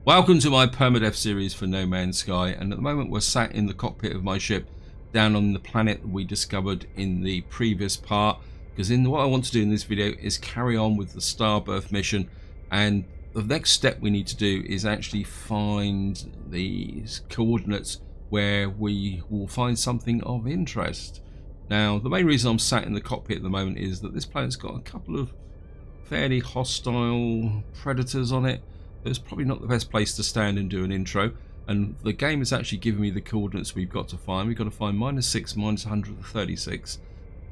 Welcome to my Permadeath series for No Man's Sky, and at the moment we're sat in the cockpit of my ship down on the planet we discovered in the previous part, because what I want to do in this video is carry on with the Starbirth mission, and the next step we need to do is actually find the coordinates where we will find something of interest. Now, the main reason I'm sat in the cockpit at the moment is that this planet's got a couple of fairly hostile predators on it. It's probably not the best place to stand and do an intro, and the game has actually given me the coordinates we've got to find. We've got to find -6, -136.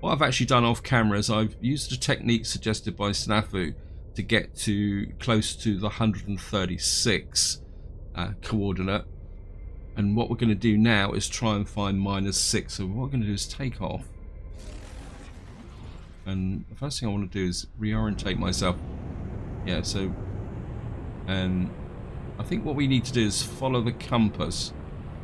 What I've actually done off camera is I've used a technique suggested by Snafu to get to close to the 136 coordinate, and what we're going to do now is try and find -6. So what we're going to do is take off, and the first thing I want to do is reorientate myself. Yeah, so and I think what we need to do is follow the compass,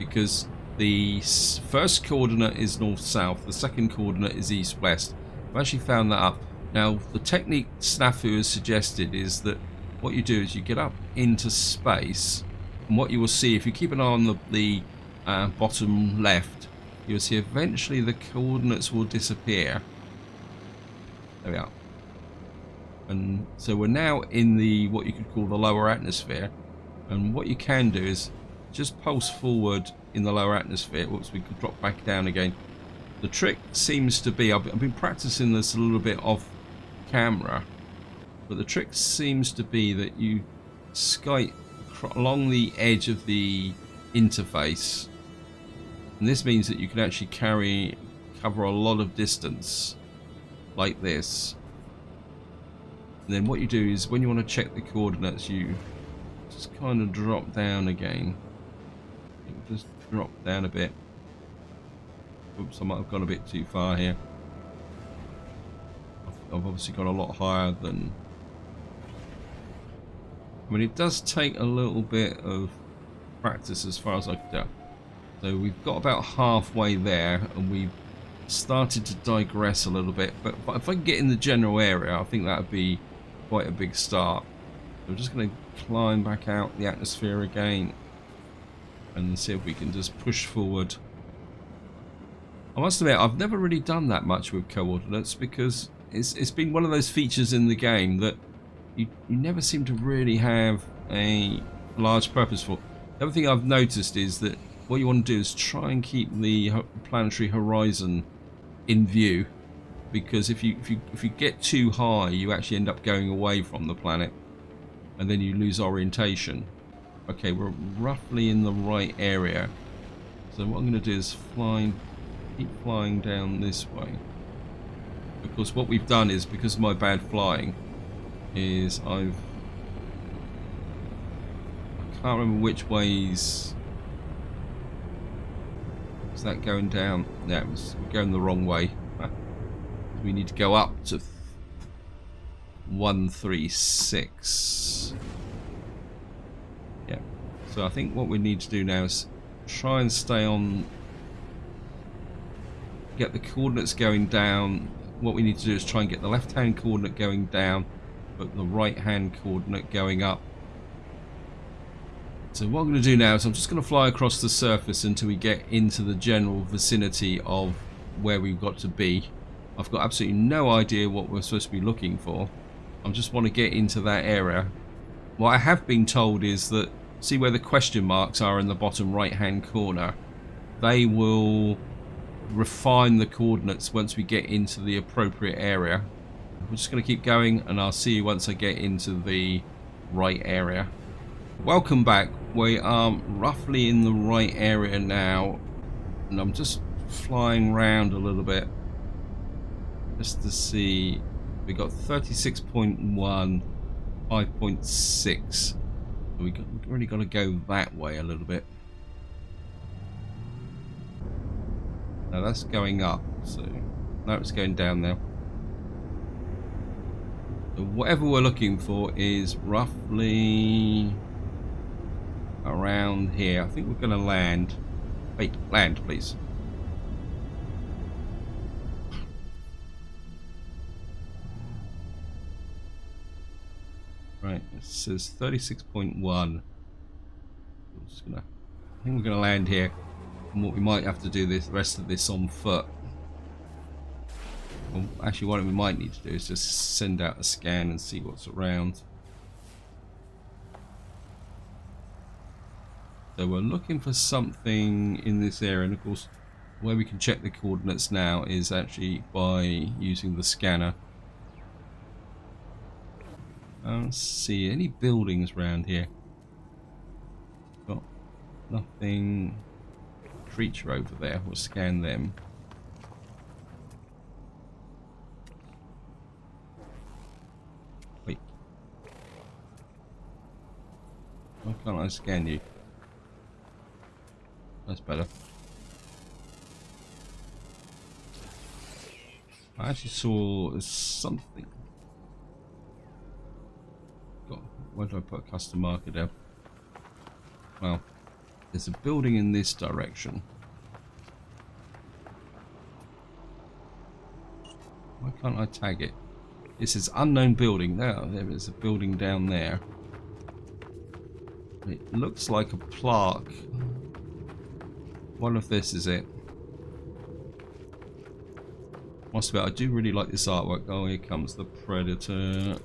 because the first coordinate is north-south, the second coordinate is east-west. I've actually found that up. Now, the technique Snafu has suggested is that what you do is you get up into space, and what you will see, if you keep an eye on the bottom left, you'll see eventually the coordinates will disappear. There we are. And so we're now in the what you could call the lower atmosphere, and what you can do is just pulse forward in the lower atmosphere. Whoops, we could drop back down again. The trick seems to be, I've been practicing this a little bit off camera, but the trick seems to be that you skate along the edge of the interface, and this means that you can actually cover a lot of distance like this. And then what you do is when you want to check the coordinates, you just kind of drop down again. Just drop down a bit. Oops, I might have gone a bit too far here. I've obviously gone a lot higher than... I mean, it does take a little bit of practice as far as I can tell. So we've got about halfway there, and we've started to digress a little bit. But if I can get in the general area, I think that would be quite a big start. So we're just going to climb back out the atmosphere again and see if we can just push forward. I must admit, I've never really done that much with coordinates, because it's been one of those features in the game that you never seem to really have a large purpose for. The other thing I've noticed is that what you want to do is try and keep the planetary horizon in view, because if you get too high, you actually end up going away from the planet, and then you lose orientation. Okay, we're roughly in the right area, so what I'm going to do is keep flying down this way. Of course, what we've done is, because of my bad flying, is I can't remember which ways. Is that going down? Yeah, we're going the wrong way. We need to go up to 136. Yeah. So I think what we need to do now is try and stay on. Get the coordinates going down. What we need to do is try and get the left-hand coordinate going down, but the right-hand coordinate going up. So what I'm going to do now is I'm just going to fly across the surface until we get into the general vicinity of where we've got to be. I've got absolutely no idea what we're supposed to be looking for. I just want to get into that area. What I have been told is that, see where the question marks are in the bottom right-hand corner? They will refine the coordinates once we get into the appropriate area. We're just going to keep going, and I'll see you once I get into the right area. Welcome back. We are roughly in the right area now, and I'm just flying around a little bit just to see. We got 36.1, 5.6. We really got to go that way a little bit. Now that's going up, so now it's going down now. So whatever we're looking for is roughly around here. I think we're going to land. Wait, land, please. Right, it says 36.1. I think we're gonna land here, and what we might have to do the rest of this on foot. Well, actually, what we might need to do is just send out a scan and see what's around. So we're looking for something in this area, and of course, where we can check the coordinates now is actually by using the scanner. I don't see any buildings around here. Got nothing. Creature over there. We'll scan them. Wait. Why can't I scan you? That's better. I actually saw something. God, where do I put a custom marker down? Well, there's a building in this direction. Why can't I tag it? It says unknown building. There is a building down there. It looks like a plaque. One of this is it. Must be. I do really like this artwork. Oh, here comes the predator.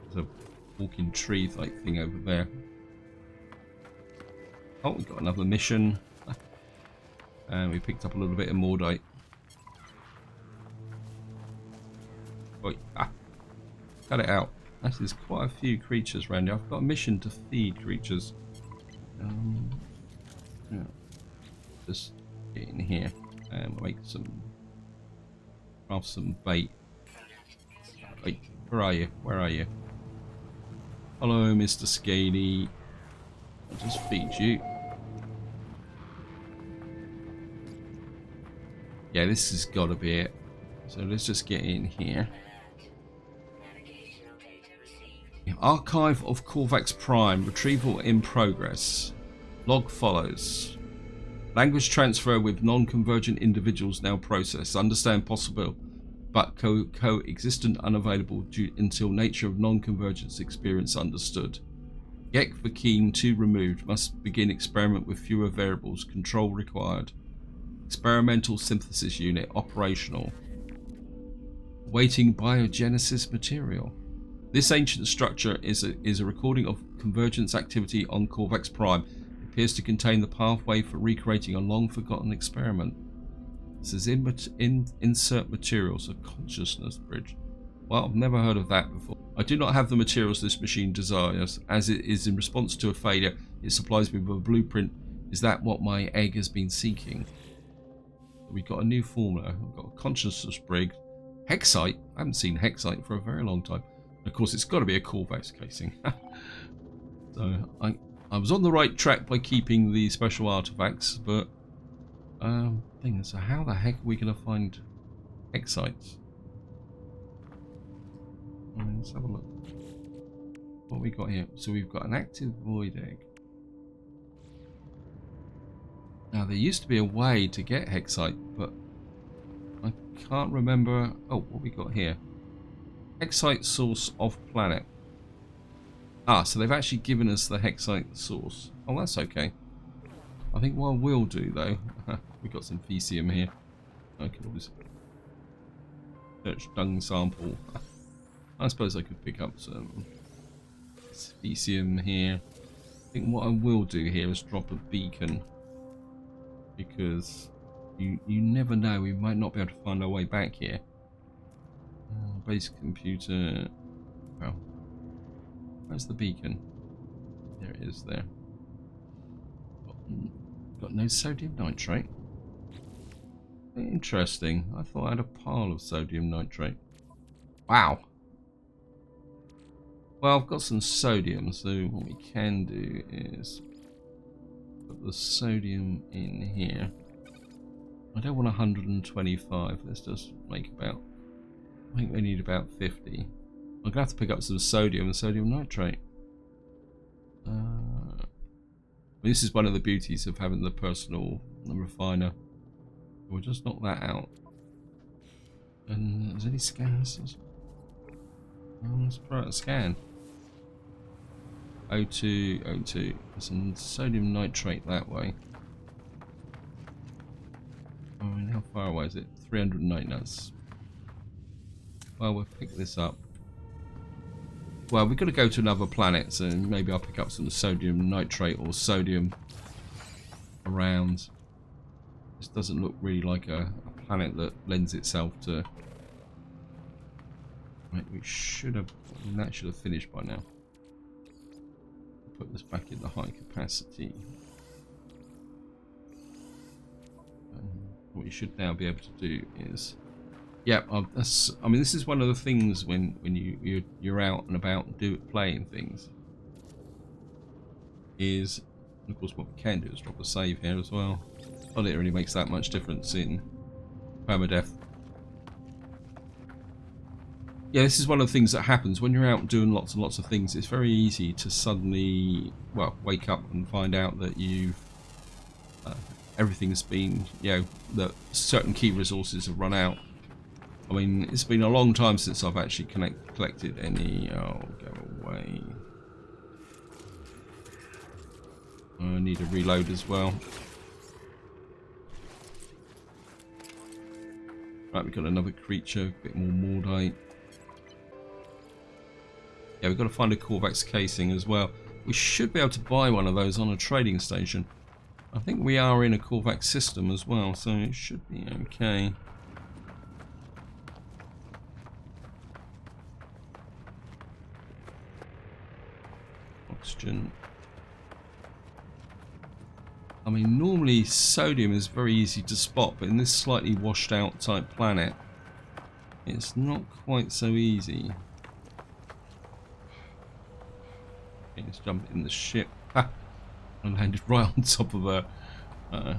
There's a walking tree type thing over there. Oh, we got another mission. And we picked up a little bit of Mordite. Wait, cut it out. Actually, there's quite a few creatures around here. I've got a mission to feed creatures. Yeah. Just get in here and make craft some bait. Wait, where are you? Where are you? Hello, Mr. Xaine. I'll just feed you. Yeah, this has got to be it. So let's just get in here. Archive of Corvax Prime. Retrieval in progress. Log follows. Language transfer with non-convergent individuals now processed. Understand possible, but coexistent unavailable until nature of non-convergence experience understood. Gek for Keen 2 removed. Must begin experiment with fewer variables. Control required. Experimental synthesis unit operational. Waiting biogenesis material. This ancient structure is a recording of convergence activity on Corvax Prime. It appears to contain the pathway for recreating a long-forgotten experiment. This is insert materials, a consciousness bridge. Well, I've never heard of that before. I do not have the materials this machine desires. As it is in response to a failure, it supplies me with a blueprint. Is that what my egg has been seeking? We've got a new formula. We've got a consciousness bridge. Hexite. I haven't seen Hexite for a very long time. Of course, it's got to be a Corvax casing. So I was on the right track by keeping the special artifacts, but thing is, so how the heck are we going to find Hexites? Let's have a look. What we got here? So we've got an active void egg. Now there used to be a way to get Hexite, but I can't remember. Oh, what we got here? Hexite source off planet. Ah, so they've actually given us the Hexite source. Oh, that's okay. I think what we'll do though, we've got some Fecium here. I can always search dung sample. I suppose I could pick up some Fecium here. I think what I will do here is drop a beacon, because you never know, we might not be able to find our way back here. Base computer. Well, where's the beacon? There it is. There. Got no sodium nitrate. Interesting. I thought I had a pile of sodium nitrate. Wow. Well, I've got some sodium, so what we can do is put the sodium in here. I don't want 125. Let's just make about, I think we need about 50. I'm going to have to pick up some sodium and sodium nitrate. This is one of the beauties of having the personal refiner. We'll just knock that out. And there's any scans? Let's try a scan. O2, O2. There's some sodium nitrate that way. I mean, how far away is it? 309 nuts. Well, we'll pick this up. Well, we've got to go to another planet, so maybe I'll pick up some sodium nitrate or sodium around. This doesn't look really like a planet that lends itself to... Right, we should have... that should have finished by now. Put this back in the high capacity. What you should now be able to do is... Yeah, I mean, this is one of the things when you're out and about playing things. Is, of course, what we can do is drop a save here as well. Not that it really makes that much difference in Permadeath. Yeah, this is one of the things that happens when you're out doing lots and lots of things. It's very easy to suddenly, well, wake up and find out that you've everything's been, you know, that certain key resources have run out. I mean, it's been a long time since I've actually collected any. Oh, go away. I need a reload as well. Right, we've got another creature, a bit more Mordite. Yeah, we've got to find a Corvax casing as well. We should be able to buy one of those on a trading station. I think we are in a Corvax system as well, so it should be okay. Oxygen. I mean, normally sodium is very easy to spot, but in this slightly washed out type planet, it's not quite so easy. Okay, let's jump in the ship. Ha! I landed right on top of her. I've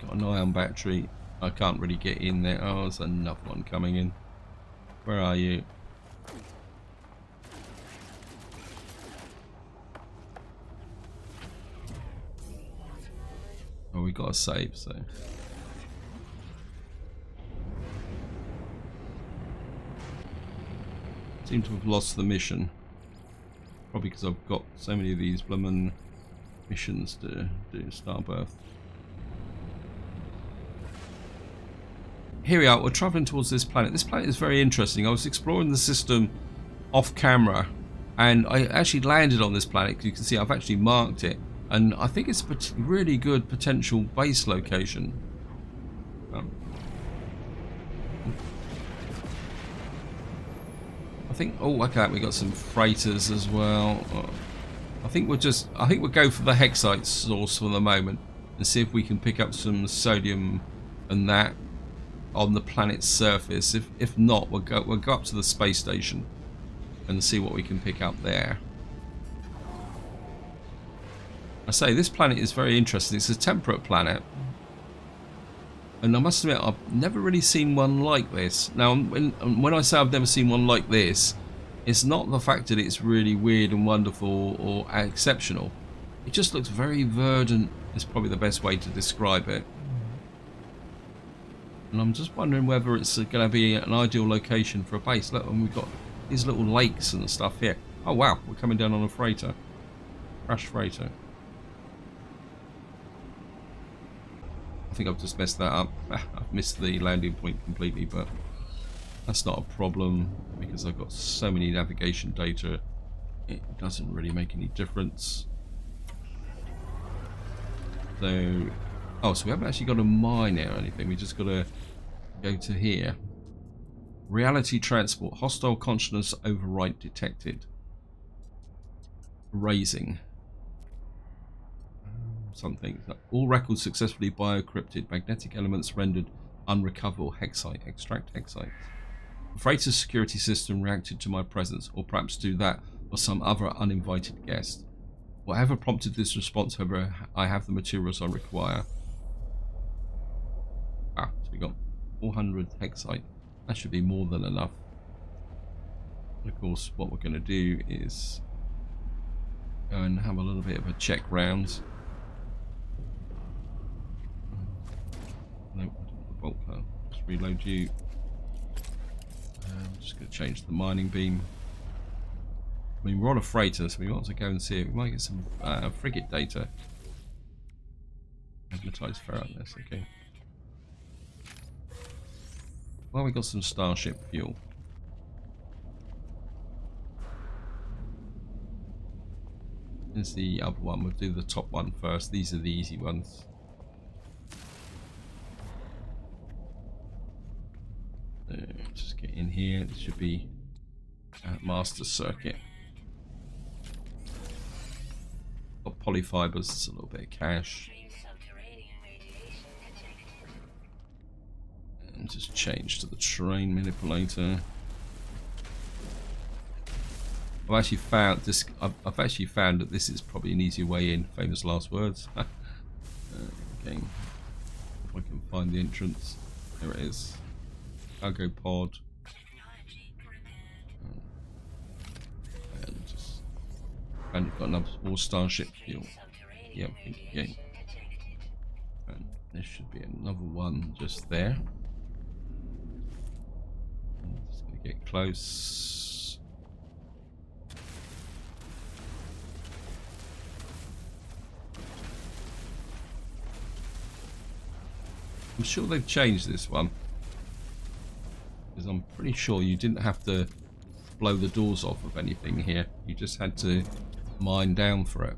got an ion battery. I can't really get in there. Oh, there's another one coming in. Where are you? Oh, we got a save, so. Seem to have lost the mission. Probably because I've got so many of these bloomin' missions to do. Starbirth. Here we are. We're travelling towards this planet. This planet is very interesting. I was exploring the system off camera, and I actually landed on this planet. Because you can see I've actually marked it. And I think it's a really good potential base location. I think. Oh, look at that! We got some freighters as well. I think we'll go for the Hexite source for the moment and see if we can pick up some sodium and that on the planet's surface. If not, we'll go up to the space station and see what we can pick up there. I say this planet is very interesting. It's a temperate planet, and I must admit I've never really seen one like this. Now, when I say I've never seen one like this, it's not the fact that it's really weird and wonderful or exceptional. It just looks very verdant. Is probably the best way to describe it. And I'm just wondering whether it's going to be an ideal location for a base. Look, and we've got these little lakes and stuff here. Oh wow, we're coming down on a freighter, crash freighter. I think I've just messed that up. I've missed the landing point completely, but that's not a problem because I've got so many navigation data. It doesn't really make any difference. So, oh, so we haven't actually got a mine or anything. We just got to go to here. Reality transport. Hostile consciousness overwrite detected. Raising. Something. All records successfully biocrypted. Magnetic elements rendered unrecoverable. Hexite. Extract hexite. The freighter's security system reacted to my presence, or perhaps to that or some other uninvited guest. Whatever prompted this response, however, I have the materials I require. Ah, so we got 400 hexite. That should be more than enough. And of course, what we're going to do is go and have a little bit of a check round. No, I don't want the bolt. Just reload you. And just going to change the mining beam. I mean, we're on a freighter, so we want to go and see it. We might get some frigate data. Magnetized ferrite, that's okay. Well, we got some starship fuel. Here's the other one. We'll do the top one first. These are the easy ones. Just get in here. It should be master circuit. Got polyfibers. It's a little bit of cash. And just change to the terrain manipulator. I've actually found this. I've actually found that this is probably an easier way in. Famous last words. Okay, if I can find the entrance, there it is. Cargo pod. And just and we've got enough more starship fuel. Yep, yeah. And there should be another one just there. I'm just gonna get close. I'm sure they've changed this one, because I'm pretty sure you didn't have to blow the doors off of anything here. You just had to mine down for it.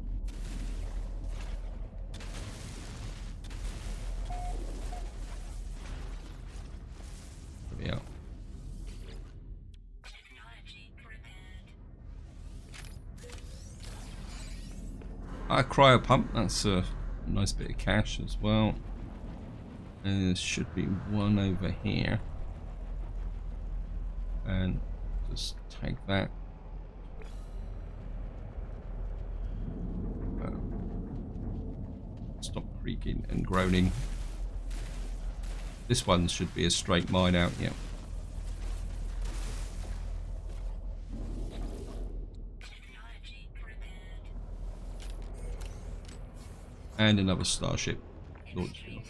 There we are. Cryo pump, that's a nice bit of cash as well. And there should be one over here. And just take that. Stop creaking and groaning. This one should be a straight mine out, yeah. And another starship launch field.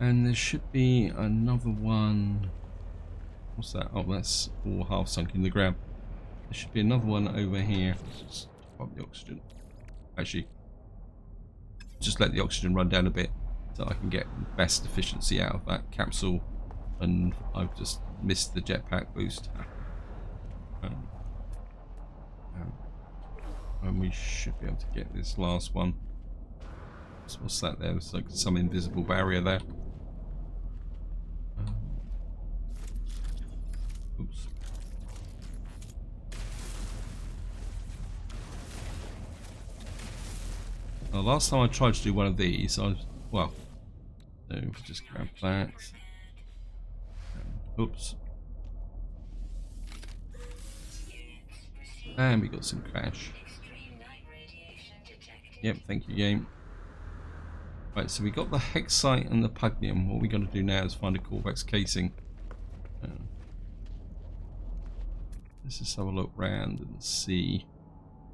And there should be another one. What's that? Oh, that's all half sunk in the ground. There should be another one over here. Let's just top up the oxygen. Actually, just let the oxygen run down a bit so I can get the best efficiency out of that capsule. And I've just missed the jetpack boost. And we should be able to get this last one. So what's that there? There's like some invisible barrier there. Oops. Now, last time I tried to do one of these, I was, well, so just grab that. Oops. And we got some cash. Yep, thank you, game. Right, so we got the hexite and the pugnium. What we got to do now is find a Corvex casing. Let's just have a look round and see.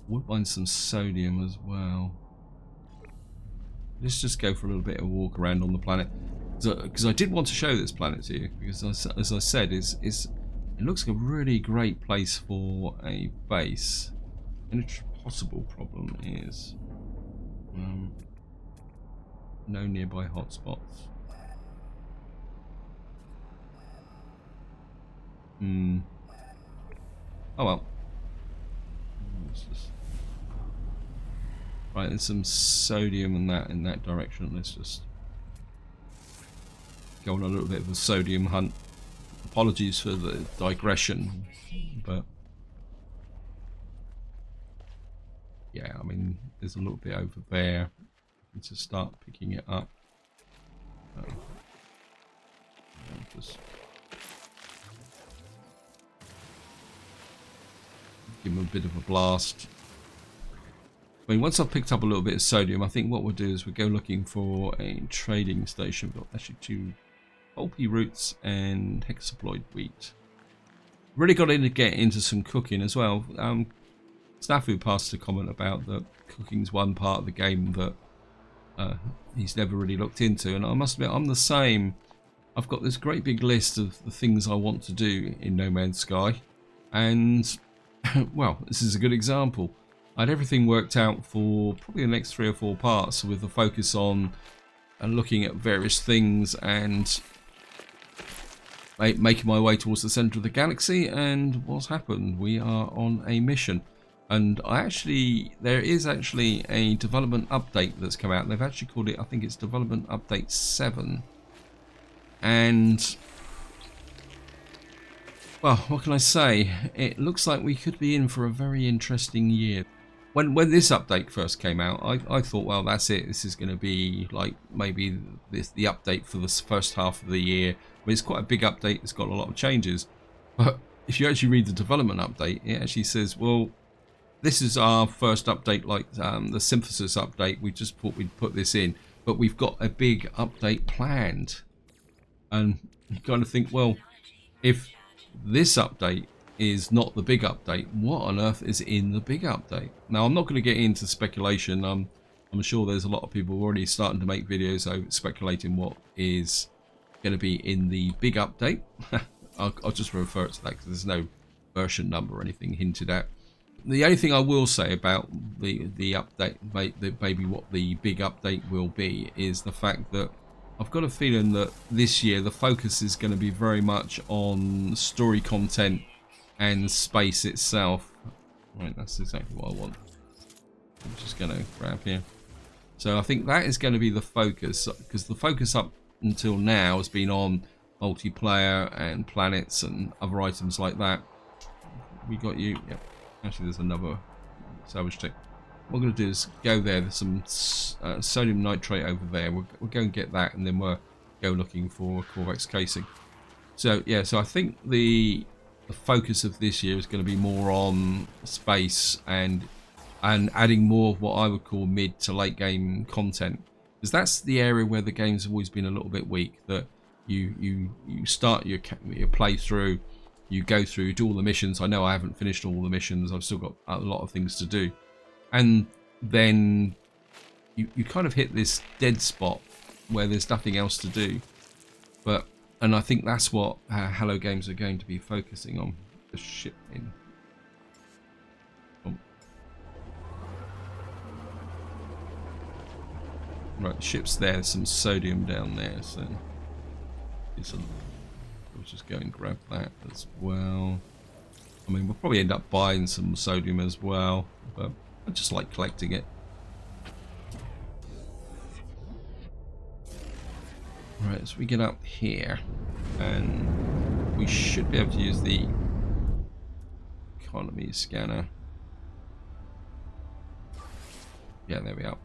We'll find some sodium as well. Let's just go for a little bit of a walk around on the planet, because I did want to show this planet to you. Because as I said, it looks like a really great place for a base. And a possible problem is no nearby hotspots. Oh well. Right, there's some sodium and that in that direction. Let's just go on a little bit of a sodium hunt. Apologies for the digression, but yeah, I mean, there's a little bit over there. Need to start picking it up. Just give them a bit of a blast. I mean, once I've picked up a little bit of sodium, I think what we'll do is we'll go looking for a trading station. We've got actually 2 pulpy roots and hexaploid wheat. Really got to get into some cooking as well. Snafu passed a comment about that cooking's one part of the game that he's never really looked into, and I must admit I'm the same. I've got this great big list of the things I want to do in No Man's Sky, and well, this is a good example. I had everything worked out for probably the next 3 or 4 parts, with a focus on looking at various things and making my way towards the center of the galaxy. And what's happened? We are on a mission, and there is actually a development update that's come out. They've actually called it, I think it's development update 7. And well, what can I say? It looks like we could be in for a very interesting year. When this update first came out, I thought, well, that's it. This is going to be like maybe the update for the first half of the year. I mean, it's quite a big update. It's got a lot of changes. But if you actually read the development update, it actually says, well, this is our first update, like the synthesis update. We just thought we'd put this in, but we've got a big update planned. And you kind of think, well, if this update is not the big update, what on earth is in the big update? Now, I'm not going to get into speculation. I'm sure there's a lot of people already starting to make videos speculating what is going to be in the big update. I'll just refer to that because there's no version number or anything hinted at. The only thing I will say about the update, maybe what the big update will be, is the fact that I've got a feeling that this year the focus is going to be very much on story content and space itself. Right, that's exactly what I want. I'm just going to grab here. So I think that is going to be the focus, because the focus up until now has been on multiplayer and planets and other items like that. We got you. Yep. Actually, there's another salvage tech. What we're going to do is go there. There's some sodium nitrate over there. We'll go and get that, and then we'll go looking for Corvex casing. So yeah, so I think the focus of this year is going to be more on space and adding more of what I would call mid to late game content, because that's the area where the game's always been a little bit weak. That you start your playthrough, you go through, do all the missions. I know I haven't finished all the missions. I've still got a lot of things to do, and then you kind of hit this dead spot where there's nothing else to do. And I think that's what Hello Games are going to be focusing on. The ship in. Oh. Right, the ship's there. There's some sodium down there, so we'll just go and grab that as well. I mean, we'll probably end up buying some sodium as well, but I just like collecting it. Right, so we get up here, and we should be able to use the economy scanner. Yeah, there we are.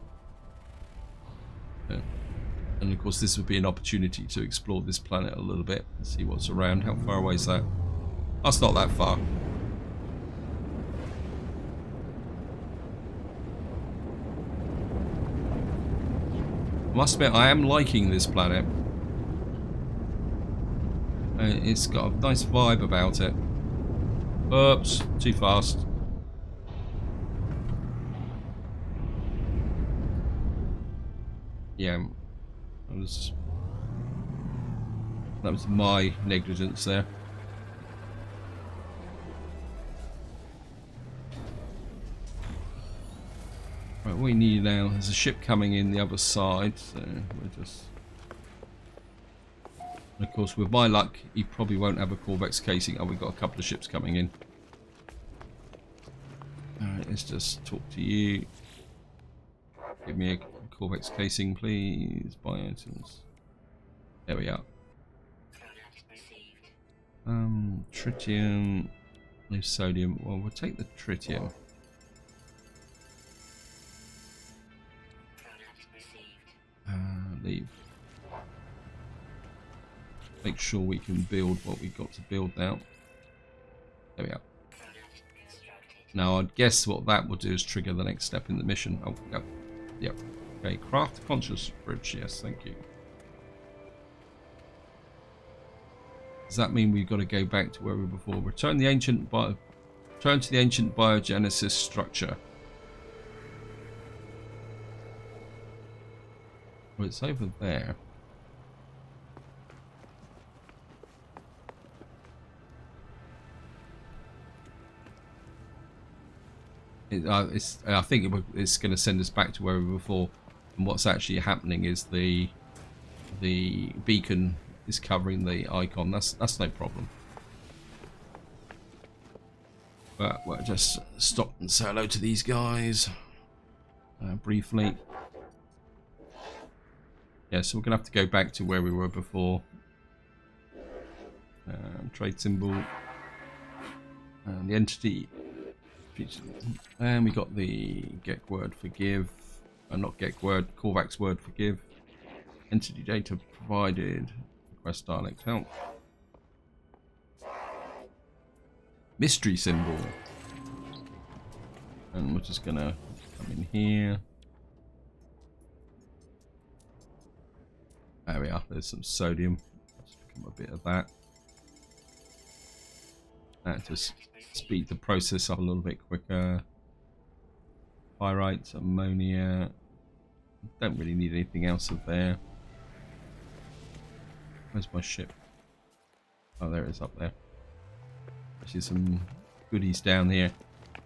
And of course, this would be an opportunity to explore this planet a little bit and see what's around. How far away is that? That's not that far. I must admit, I am liking this planet. It's got a nice vibe about it. Oops, too fast. Yeah, that was my negligence there. Right, what we need now is a ship coming in the other side, so we're just... And of course, with my luck, he probably won't have a Corvex casing. Oh, we've got a couple of ships coming in. Alright, let's just talk to you. Give me a Corvex casing, please. Buy items. There we are. Tritium. No sodium. Well, we'll take the tritium. Leave. Make sure we can build what we've got to build now. There we are. Now, I'd guess what that will do is trigger the next step in the mission. Oh, yep. Yep. Okay, craft a conscious bridge. Yes, thank you. Does that mean we've got to go back to where we were before? Return to the ancient biogenesis structure. Well, it's over there. I think it's going to send us back to where we were before. And what's actually happening is the beacon is covering the icon. That's no problem. But we'll just stop and say hello to these guys briefly. Yeah, so we're gonna have to go back to where we were before. Trade symbol. The entity. And we got the get word forgive. Not get word, Korvac's word forgive. Entity data provided. Request dialect help. Mystery symbol. And we're just gonna come in here. There we are, there's some sodium. Let's become a bit of that. That just speed the process up a little bit quicker. Pyrite, ammonia. Don't really need anything else up there. Where's my ship? Oh, there it is up there. Actually, some goodies down here.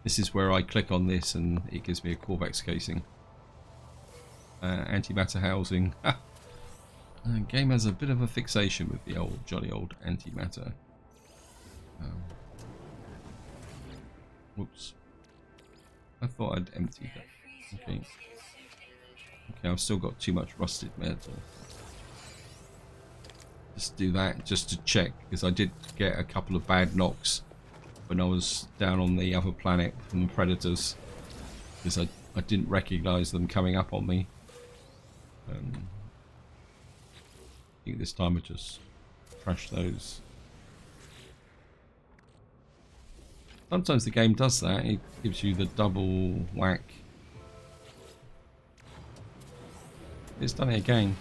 This is where I click on this and it gives me a Korvac's casing. Antimatter housing. Game has a bit of a fixation with the jolly old antimatter. Whoops. I thought I'd emptied that. Okay. Okay, I've still got too much rusted metal. Just do that just to check, because I did get a couple of bad knocks when I was down on the other planet from the predators, because I didn't recognize them coming up on me. I think this time I just trash those. Sometimes the game does that, it gives you the double whack. It's done it again.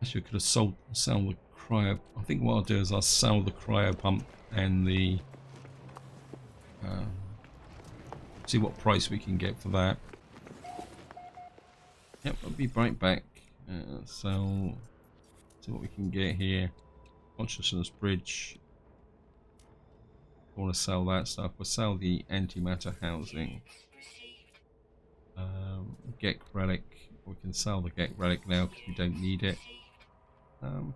Actually, I could have sell the cryo. I think what I'll do is I'll sell the cryo pump and the see what price we can get for that. Yep, I'll be right back. So see what we can get here. Consciousness bridge. I want to sell that stuff. We'll sell the antimatter housing. Gek relic. We can sell the Gek relic now because we don't need it.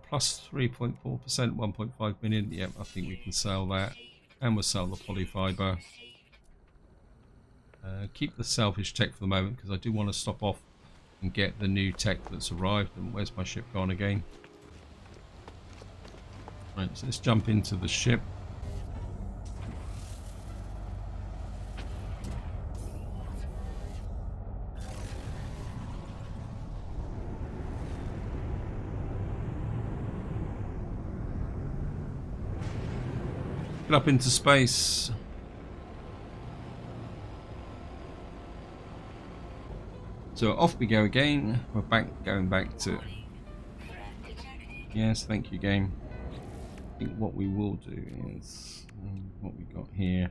Plus 3.4%, 1.5 million. Yep, I think we can sell that. And we'll sell the polyfiber. Keep the selfish tech for the moment because I do want to stop off and get the new tech that's arrived. And where's my ship gone again? Right, so let's jump into the ship. Get up into space. So off we go again. We're going back to... Yes, thank you, game. I think what we will do is... what we got here.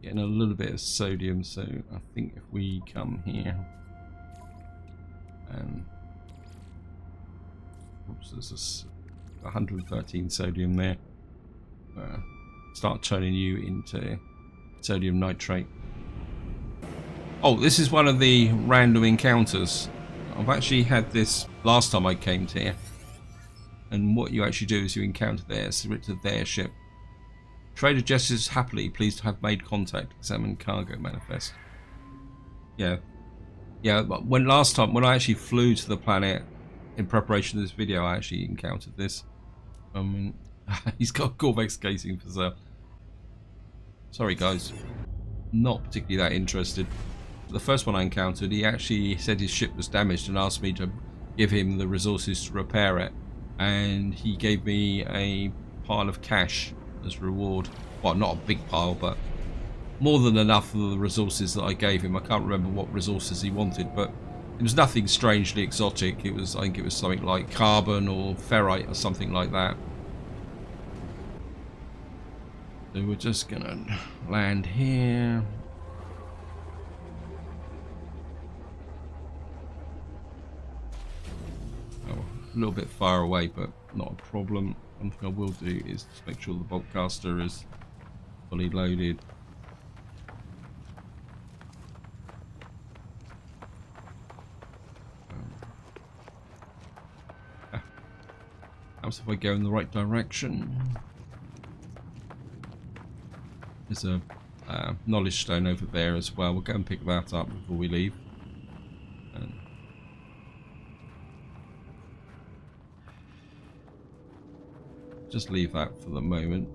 Getting a little bit of sodium, so I think if we come here... and... oops, there's 113 sodium there. Start turning you into sodium nitrate. Oh, this is one of the random encounters. I've actually had this last time I came to here. And what you actually do is you encounter their ship. Trader gestures happily, pleased to have made contact. Examine cargo manifest. Yeah. Yeah, but when I actually flew to the planet in preparation of this video, I actually encountered this. He's got Korvac's casing for sale. Sorry guys, not particularly that interested. The first one I encountered, he actually said his ship was damaged and asked me to give him the resources to repair it, and he gave me a pile of cash as reward. Well, not a big pile, but more than enough for the resources that I gave him. I can't remember what resources he wanted, but it was nothing strangely exotic. It was, I think it was something like carbon or ferrite or something like that. So we're just gonna land here. Oh, a little bit far away, but not a problem. One thing I will do is just make sure the bolt caster is fully loaded. Perhaps if I go in the right direction. There's a knowledge stone over there as well. We'll go and pick that up before we leave. And just leave that for the moment.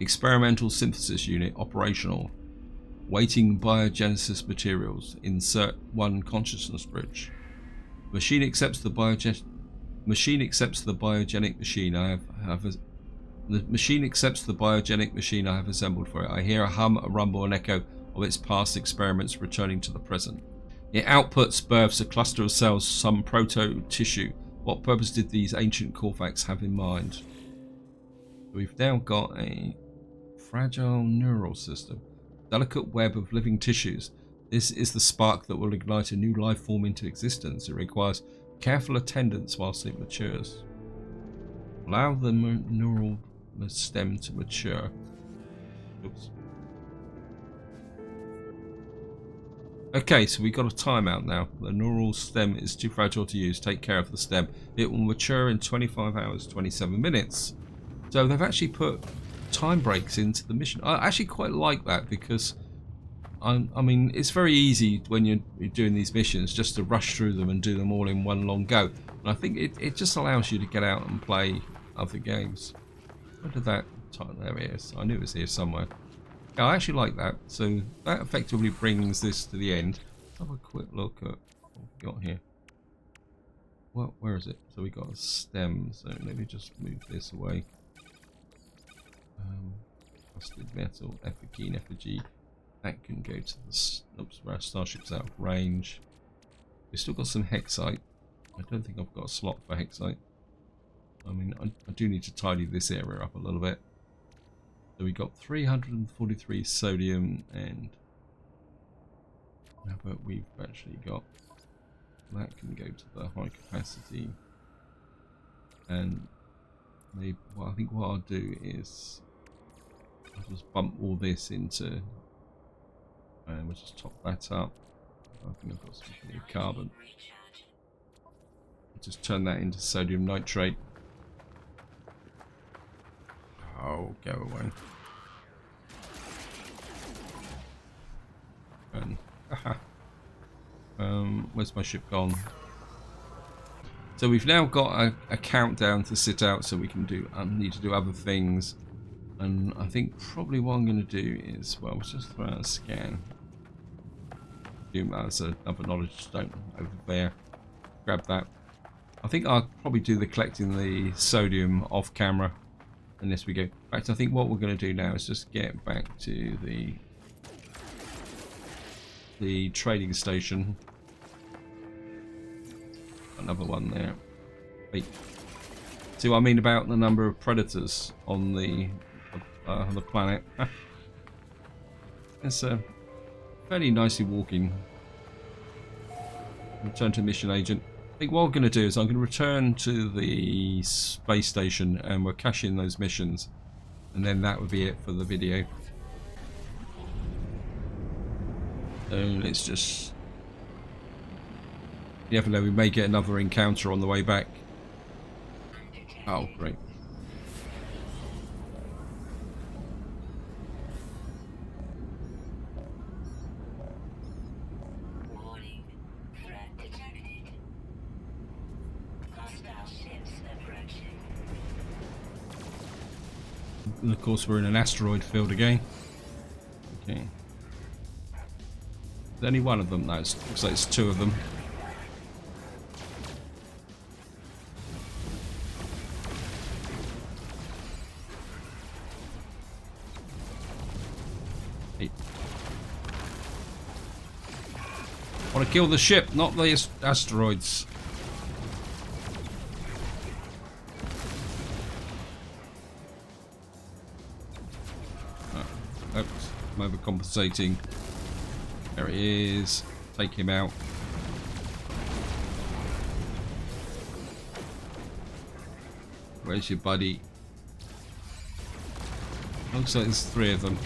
Experimental synthesis unit operational. Waiting biogenesis materials. Insert 1 consciousness bridge. Machine accepts the biogenic machine I have the machine accepts the biogenic machine I have assembled for it. I hear a hum, a rumble, an echo of its past experiments returning to the present. It outputs, births a cluster of cells, some proto-tissue. What purpose did these ancient Corvax have in mind? We've now got a fragile neural system. Delicate web of living tissues. This is the spark that will ignite a new life form into existence. It requires careful attendance whilst it matures. Allow the neural stem to mature. Oops. Okay, so we got a timeout now. The neural stem is too fragile to use. Take care of the stem. It will mature in 25 hours, 27 minutes. So they've actually put time breaks into the mission. I actually quite like that because I mean, it's very easy when you're doing these missions just to rush through them and do them all in one long go. And I think it just allows you to get out and play other games. Where did that... There it is. I knew it was here somewhere. Yeah, I actually like that. So that effectively brings this to the end. Let's have a quick look at what we've got here. Well, where is it? So we got a stem. So let me just move this away. Rusted metal, effigy. That can go to the... Oops, our starship's out of range. We've still got some hexite. I don't think I've got a slot for hexite. I mean, I do need to tidy this area up a little bit. So we got 343 sodium and... How about we've actually got... That can go to the high capacity. And maybe, well, I think what I'll do is... I'll just bump all this into... And we'll just top that up. I think I've got some carbon. Just turn that into sodium nitrate. Oh, go away. And where's my ship gone? So we've now got a countdown to sit out, so we can do. Need to do other things. And I think probably what I'm going to do is, well, let's just throw out a scan. That's another knowledge stone over there. Grab that. I think I'll probably do the collecting the sodium off camera. And this we go. In fact, I think what we're going to do now is just get back to the trading station. Another one there. Wait. See what I mean about the number of predators on the planet? It's fairly nicely walking. Return to mission agent. I think what I'm going to do is I'm going to return to the space station and we'll cash in those missions, and then that would be it for the video. So let's just... You never know, we may get another encounter on the way back. Oh, great. And of course we're in an asteroid field again. Okay. Is there only one of them? No, looks like it's two of them. Hey. I want to kill the ship, not the asteroids. I'm overcompensating. There he is. Take him out. Where's your buddy? Looks like there's 3 of them.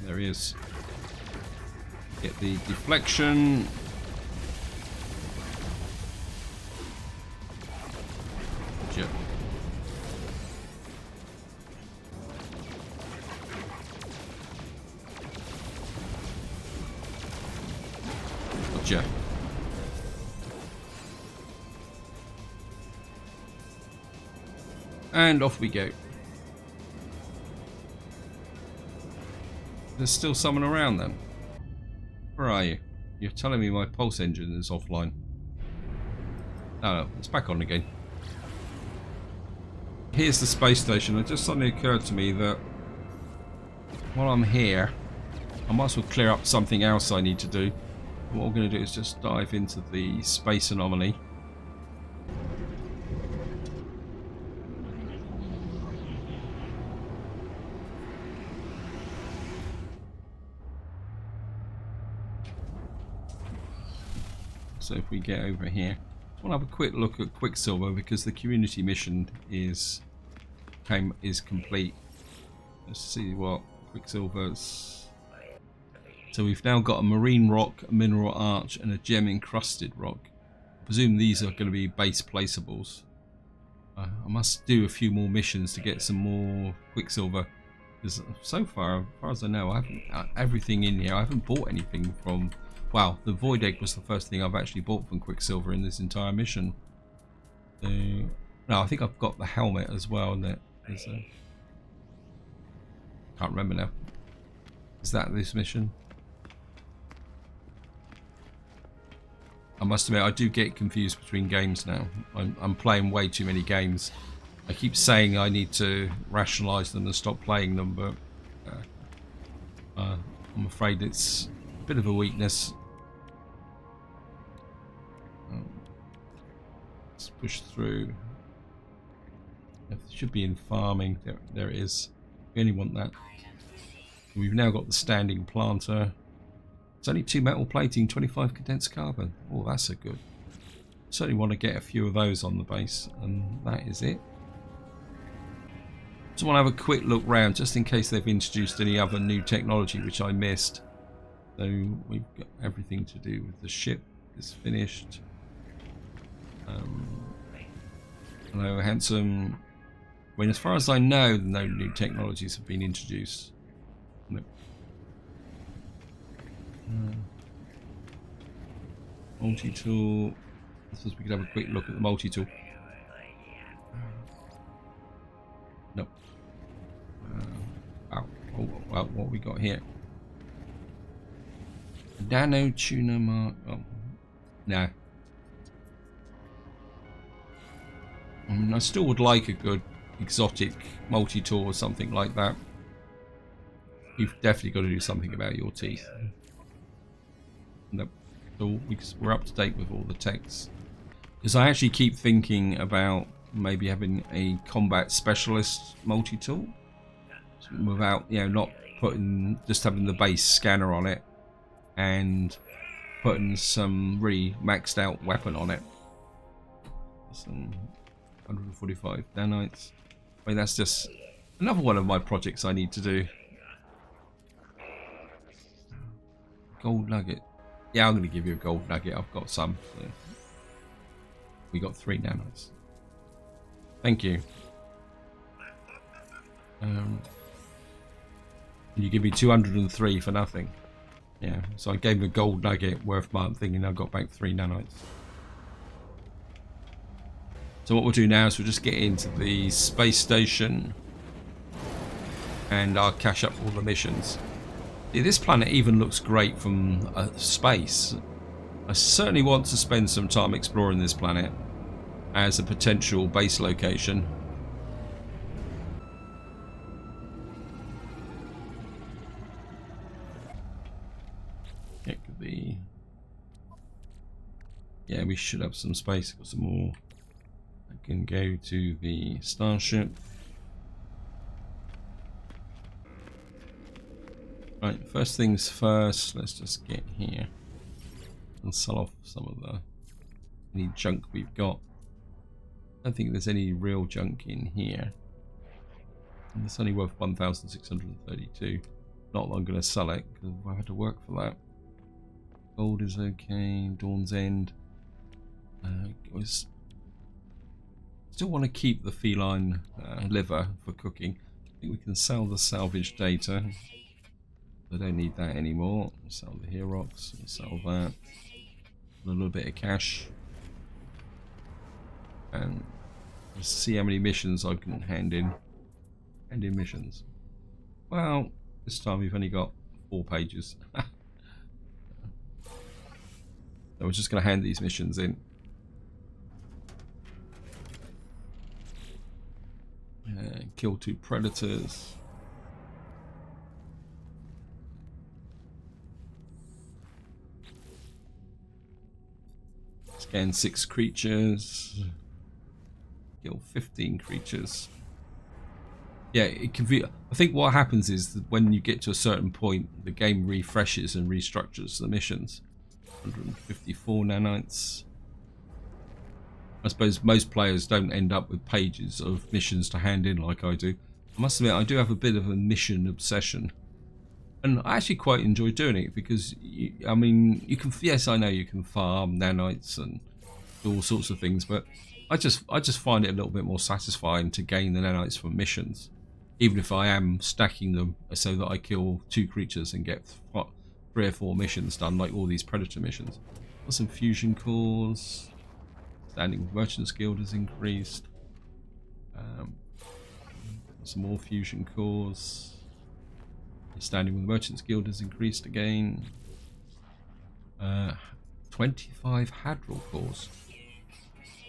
There he is. Get the deflection. Gotcha. Gotcha. And off we go. There's still someone around then. Where are you? You're telling me my pulse engine is offline. No, it's back on again. Here's the space station. It just suddenly occurred to me that while I'm here, I might as well clear up something else I need to do. What we're going to do is just dive into the space anomaly. So if we get over here, I want to have a quick look at Quicksilver because the community mission is complete. Let's see what Quicksilver's. So we've now got a marine rock, a mineral arch, and a gem encrusted rock. I presume these are going to be base placeables. I must do a few more missions to get some more Quicksilver. Because so far, as far as I know, I haven't everything in here. I haven't bought anything from. Wow, the Void Egg was the first thing I've actually bought from Quicksilver in this entire mission. So, no, I think I've got the helmet as well. Can't remember now. Is that this mission? I must admit, I do get confused between games now. I'm playing way too many games. I keep saying I need to rationalise them and stop playing them, but I'm afraid it's a bit of a weakness. Let's push through. It should be in farming. There it is. We only want that. We've now got the standing planter. It's only 2 metal plating, 25 condensed carbon. Oh, that's a good. Certainly want to get a few of those on the base, and that is it. Just want to have a quick look round, just in case they've introduced any other new technology which I missed. So we've got everything to do with the ship is finished. Hello, handsome. I mean, as far as I know, no new technologies have been introduced. No. Multi-tool. I suppose we could have a quick look at the multi-tool. Nope. Oh, well, what we got here? Nano tuner mark. Oh, no. I still would like a good exotic multi-tool or something like that. You've definitely got to do something about your teeth. Nope. So we're up to date with all the techs. Because I actually keep thinking about maybe having a combat specialist multi-tool. Without, not putting, just having the base scanner on it. And putting some really maxed out weapon on it. Some 145 nanites. I mean, that's just another one of my projects I need to do. Gold nugget. Yeah, I'm going to give you a gold nugget. I've got some. So. We got 3 nanites. Thank you. You give me 203 for nothing. Yeah, so I gave him a gold nugget worth my thinking I got back 3 nanites. So what we'll do now is we'll just get into the space station and I'll cash up all the missions. Yeah, this planet even looks great from space. I certainly want to spend some time exploring this planet as a potential base location. It could be. Yeah, we should have some space. Got some more. I can go to the starship. Right, first things first, let's just get here and sell off some of the any junk we've got. I don't think there's any real junk in here. And it's only worth 1,632. Not that I'm going to sell it because I had to work for that. Gold is okay. Dawn's End. Still want to keep the feline liver for cooking. I think we can sell the salvage data. I don't need that anymore. Sell the Herox. Sell that. A little bit of cash. And let's see how many missions I can hand in. Hand in missions. Well, this time we've only got 4 pages. So we're just going to hand these missions in. Kill 2 predators. Scan 6 creatures. Kill 15 creatures. Yeah, it can be. I think what happens is that when you get to a certain point, the game refreshes and restructures the missions. 154 nanites. I suppose most players don't end up with pages of missions to hand in like I do. I must admit, I do have a bit of a mission obsession. And I actually quite enjoy doing it because, I mean, you can, yes, I know you can farm nanites and do all sorts of things, but I just find it a little bit more satisfying to gain the nanites from missions. Even if I am stacking them so that I kill 2 creatures and get 3 or 4 missions done, like all these predator missions. Got some fusion cores. Standing with Merchants Guild has increased. Some more fusion cores. Standing with Merchants Guild has increased again. 25 Hadral cores.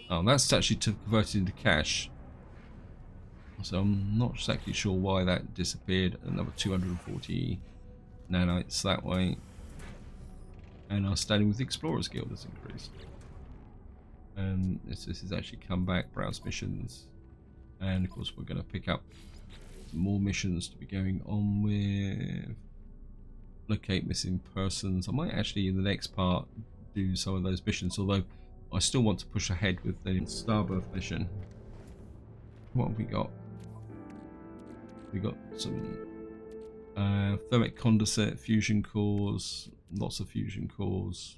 Oh, that's actually converted into cash. So I'm not exactly sure why that disappeared. Another 240 nanites that way. And our standing with the Explorers Guild has increased. And this has actually come back. Browse missions. And of course we're going to pick up some more missions to be going on with. Locate missing persons. I might actually in the next part do some of those missions, although I still want to push ahead with the Starbirth mission. What have we got? We got some thermic condensate, fusion cores, lots of fusion cores.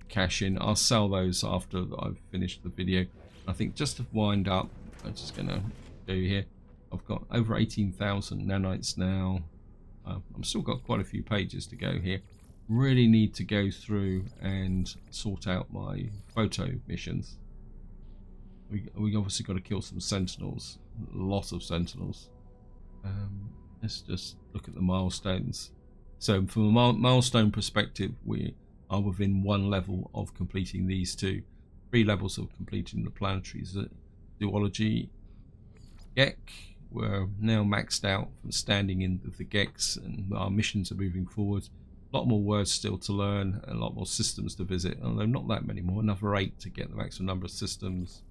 Cash in. I'll sell those after I've finished the video. I think just to wind up, I'm just going to go here. I've got over 18,000 nanites now. I've still got quite a few pages to go here. Really need to go through and sort out my photo missions. We obviously got to kill some sentinels. A lot of sentinels. Let's just look at the milestones. So from a milestone perspective, we are within 1 level of completing these 2. 3 levels of completing the planetary zoology GEC. We're now maxed out from standing in the GECs, and our missions are moving forward. A lot more words still to learn, a lot more systems to visit, although not that many more. Another 8 to get the maximum number of systems.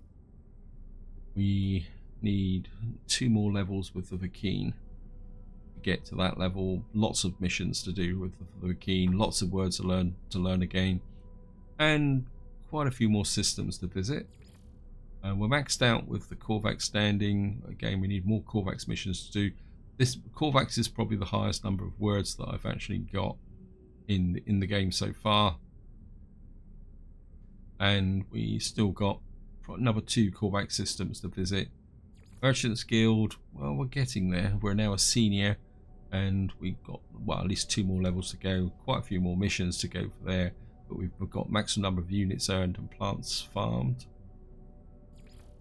We need 2 more levels with the Vakeen to get to that level. Lots of missions to do with the Vakeen, lots of words to learn again, and quite a few more systems to visit. We're maxed out with the Korvax standing. Again, we need more Korvax missions to do. This Korvax is probably the highest number of words that I've actually got in the game so far, and we still got another 2 Korvax systems to visit. Merchants Guild, well, we're getting there. We're now a senior, and we've got, well, at least 2 more levels to go. Quite a few more missions to go for there, but we've got maximum number of units earned and plants farmed.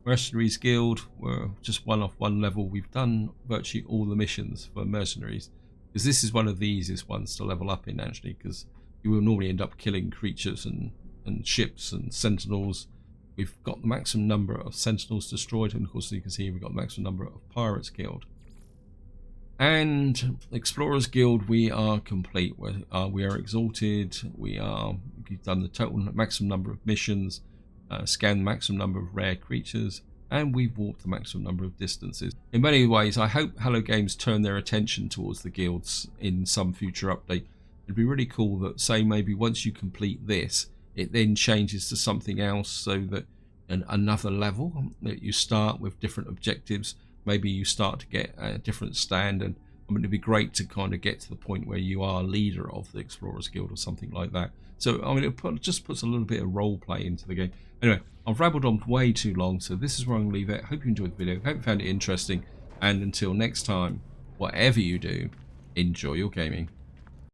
Mercenaries Guild, we're just off 1 level. We've done virtually all the missions for mercenaries, because this is one of the easiest ones to level up in, actually, because you will normally end up killing creatures and ships and sentinels. We've got the maximum number of sentinels destroyed, and of course you can see we've got the maximum number of pirates killed. And Explorers Guild, we are complete. We are exalted. We've done the total maximum number of missions, scanned the maximum number of rare creatures, and we've walked the maximum number of distances. In many ways, I hope Hello Games turn their attention towards the guilds in some future update. It'd be really cool that, say, maybe once you complete this, it then changes to something else, so that another level that you start with different objectives. Maybe you start to get a different stand, and I mean, it'd be great to kind of get to the point where you are leader of the Explorers Guild or something like that. So I mean, it just puts a little bit of role play into the game. Anyway, I've rabbled on way too long, so this is where I'm going to leave it. Hope you enjoyed the video. Hope you found it interesting. And until next time, whatever you do, enjoy your gaming.